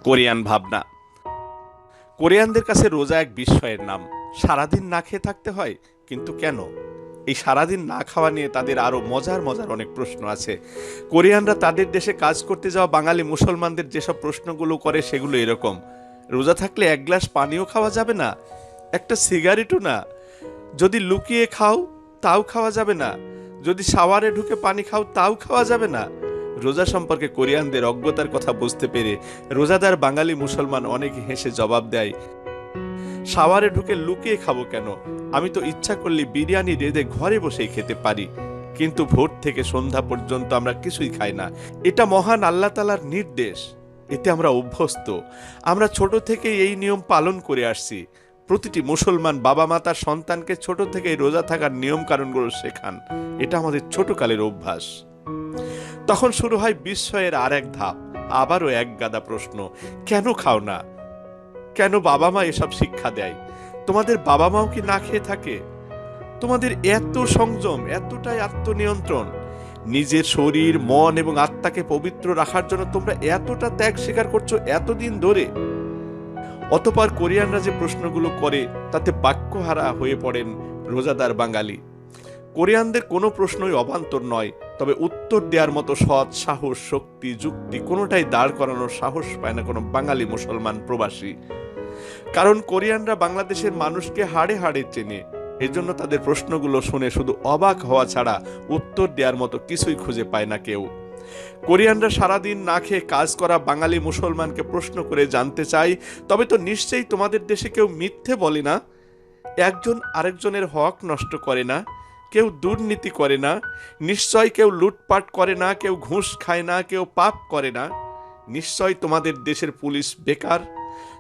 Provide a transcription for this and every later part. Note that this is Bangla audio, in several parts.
কোরিয়ান ভাবনা। কোরিয়ানদের কাছে রোজা এক বিস্ময়ের নাম। সারাদিন না খেয়ে থাকতে হয়, কিন্তু কেন? এই সারাদিন না খাওয়া নিয়ে তাদের আরো মজার মজার অনেক প্রশ্ন আছে। কোরিয়ানরা তাদের দেশে কাজ করতে যাওয়া বাঙালি মুসলমানদের যেসব প্রশ্নগুলো করে সেগুলো এরকম: রোজা থাকলে এক গ্লাস পানিও খাওয়া যাবে না, একটা সিগারেটও না, যদি লুকিয়ে খাও তাও খাওয়া যাবে না, যদি শাওয়ারে ঢুকে পানি খাও তাও খাওয়া যাবে না। রোজা সম্পর্কে কোরিয়ানদের অজ্ঞতার কথা বুঝতে পেরে রোজাদার বাঙালি মুসলমান অনেকে হেসে জবাব দেয়, শাওয়ারে ঢুকে লুকিয়ে খাবো কেন? আমি তো ইচ্ছা করলে বিরিয়ানি রেঁধে ঘরে বসেই খেতে পারি, কিন্তু ভোর থেকে সন্ধ্যা পর্যন্ত আমরা কিছুই খাই না। এটা মহান আল্লাহ তাআলার নির্দেশ, এতে আমরা অভ্যস্ত। আমরা ছোট থেকে এই নিয়ম পালন করে আসছি। প্রতিটি মুসলমান বাবা মা তার সন্তানকে ছোট থেকেই রোজা থাকার নিয়ম কানুনগুলো শেখান। এটা আমাদের ছোটকালের অভ্যাস। তখন শুরু হয় বিস্ময়ের আর এক ধাপ। আবারও এক গাদা প্রশ্ন: কেন খাও না? কেন বাবা মা এসব শিক্ষা দেয়? তোমাদের বাবা মাও কি না খেয়ে থাকে? তোমাদের এত সংযম, এতটাই আত্মনিয়ন্ত্রণ, নিজের শরীর মন এবং আত্মাকে পবিত্র রাখার জন্য তোমরা এতটা ত্যাগ স্বীকার করছো এতদিন ধরে। অতঃপর কোরিয়ানরা যে প্রশ্নগুলো করে তাতে বাক্যহারা হয়ে পড়েন রোজাদার বাঙালি। কোরিয়ানদের কোনো প্রশ্নই অবান্তর নয়, তবে উত্তর দেওয়ার মতো সৎ, সাহস, শক্তি, যুক্তি কোনোটাই দাঁড় করানোর সাহস পায় না কোনো বাঙালি মুসলমান প্রবাসী। কারণ কোরিয়ানরা বাংলাদেশের মানুষকে হাড়ে হাড়ে চেনে। এজন্য তাদের প্রশ্নগুলো শুনে শুধু অবাক হওয়া ছাড়া উত্তর দেওয়ার মতো কিছুই খুঁজে পায় না কেউ। কোরিয়ানরা সারাদিন না খেয়ে কাজ করা বাঙালি মুসলমানকে প্রশ্ন করে জানতে চায়, তবে তো নিশ্চয়ই তোমাদের দেশে কেউ মিথ্যে বলে না, একজন আরেকজনের হক নষ্ট করে না, কেউ দুর্নীতি করে না, নিশ্চয় কেউ লুটপাট করে না, কেউ ঘুষ খায় না, কেউ পাপ করে না। নিশ্চয় তোমাদের দেশের পুলিশ বেকার,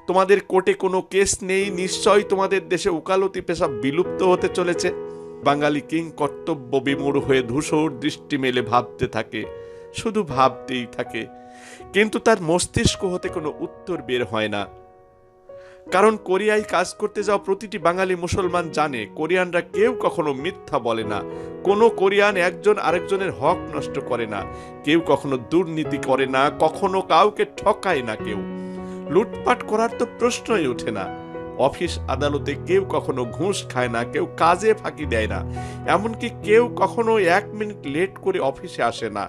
তোমাদের কোর্টে কোনো কেস নেই, নিশ্চয় তোমাদের দেশে ওকালতি পেশা বিলুপ্ত হতে চলেছে। বাঙালি কিং কর্তব্য বিমূঢ় হয়ে ধূসর দৃষ্টি মেলে ভাবতে থাকে, শুধু ভাবতেই থাকে, কিন্তু তার মস্তিষ্ক হতে কোনো উত্তর বের হয় না। কারণ কোরিয়ায় কাজ করতে যাওয়া প্রতিটি বাঙালি মুসলমান জানে কোরিয়ানরা কেউ কখনো মিথ্যা বলে না, কোনো কোরিয়ান একজন আরেকজনের হক নষ্ট করে না, কেউ কখনো দুর্নীতি করে না, কখনো কাউকে ঠকায় না, কেউ লুটপাট করার তো প্রশ্নই ওঠে না। অফিস আদালতে কেউ কখনো ঘুষ খায় না, কেউ কাজে ফাঁকি দেয় না, এমনকি কেউ কখনো 1 মিনিট লেট করে অফিসে আসে না,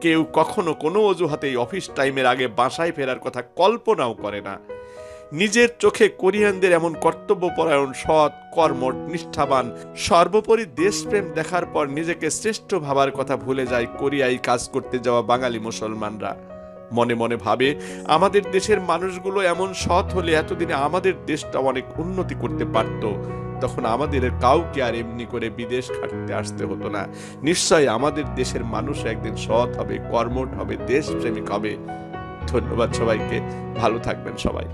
কেউ কখনো কোনো অজুহাতেই অফিস টাইমের আগে বাসায় ফেরার কথা কল্পনাও করে না। নিজের চোখে কোরিয়ানদের এমন কর্তব্যপরায়ণ, সৎ, কর্মঠ, নিষ্ঠাবান, সর্বোপরি দেশপ্রেম দেখার পর নিজেকে শ্রেষ্ঠ ভাবার কথা ভুলে যায় কোরিয়ায় কাজ করতে যাওয়া বাঙালি মুসলমানরা। মনে মনে ভাবে, আমাদের দেশের মানুষগুলো এমন সৎ হলে এতদিনে আমাদের দেশটা অনেক উন্নতি করতে পারত, তখন আমাদের কাউকে আর এমনি করে বিদেশ খাটতে আসতে হতো না। নিশ্চয় আমাদের দেশের মানুষ একদিন সৎ হবে, কর্মঠ হবে, দেশপ্রেমিক হবে। ধন্যবাদ সবাইকে, ভালো থাকবেন সবাই।